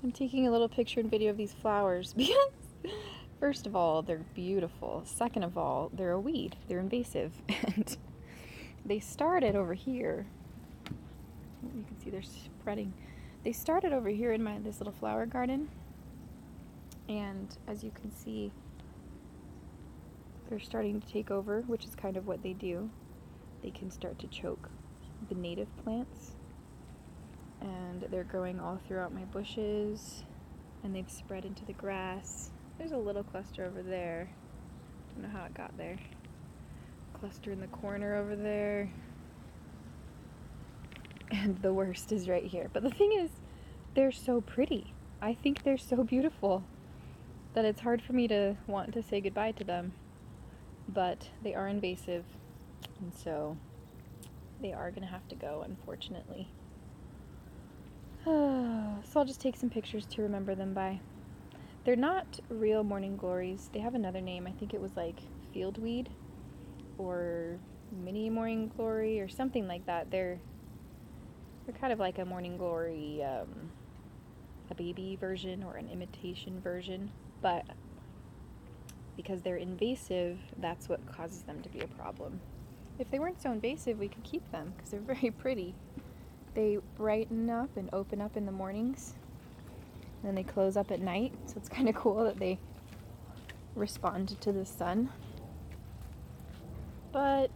I'm taking a little picture and video of these flowers because, first of all, they're beautiful. Second of all, they're a weed. They're invasive. And they started over here. You can see they're spreading. They started over here in this little flower garden. And as you can see, they're starting to take over, which is kind of what they do. They can start to choke the native plants. And they're growing all throughout my bushes, and they've spread into the grass. There's a little cluster over there. Don't know how it got there. Cluster in the corner over there. And the worst is right here. But the thing is, they're so pretty. I think they're so beautiful that it's hard for me to want to say goodbye to them. But they are invasive, and so they are gonna have to go, unfortunately. So I'll just take some pictures to remember them by. They're not real morning glories. They have another name. I think it was like fieldweed or mini morning glory or something like that. They're kind of like a morning glory, a baby version or an imitation version, but because they're invasive, that's what causes them to be a problem. If they weren't so invasive, we could keep them because they're very pretty. They brighten up and open up in the mornings, and then they close up at night, so it's kind of cool that they respond to the sun. But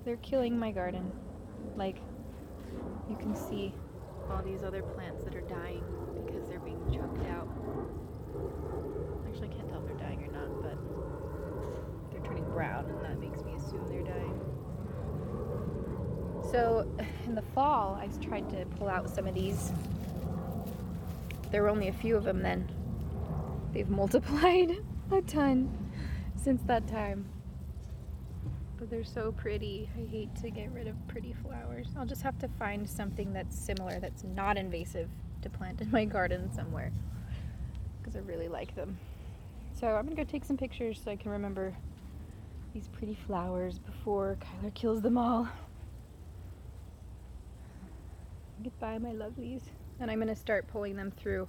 they're killing my garden. Like, you can see all these other plants that are dying because they're being choked out. Actually, I can't tell if they're dying or not, but they're turning brown, and that makes me assume they're dying. So in the fall, I tried to pull out some of these. There were only a few of them then. They've multiplied a ton since that time. But they're so pretty. I hate to get rid of pretty flowers. I'll just have to find something that's similar, that's not invasive, to plant in my garden somewhere, because I really like them. So I'm gonna go take some pictures so I can remember these pretty flowers before Kyler kills them all. Goodbye, my lovelies. And I'm gonna start pulling them through.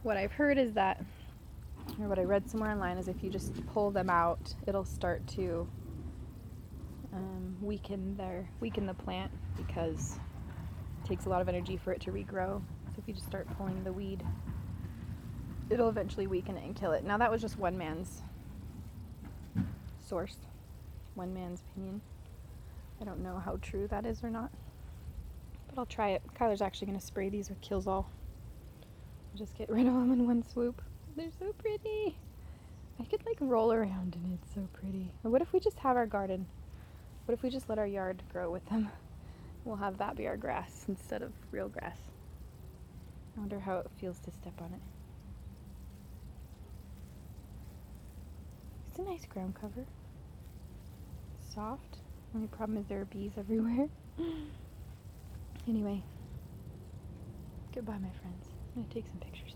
What I've heard is that, or what I read somewhere online, is if you just pull them out, it'll start to weaken the plant, because it takes a lot of energy for it to regrow. So if you just start pulling the weed, it'll eventually weaken it and kill it. Now that was just one man's source, one man's opinion. I don't know how true that is or not, but I'll try it. Kyler's actually going to spray these with Kills-All. Just get rid of them in one swoop. They're so pretty. I could like roll around in it. It's so pretty. Or what if we just have our garden? What if we just let our yard grow with them? We'll have that be our grass instead of real grass. I wonder how it feels to step on it. It's a nice ground cover. Soft. Only problem is there are bees everywhere. Anyway, goodbye, my friends. I'm gonna take some pictures.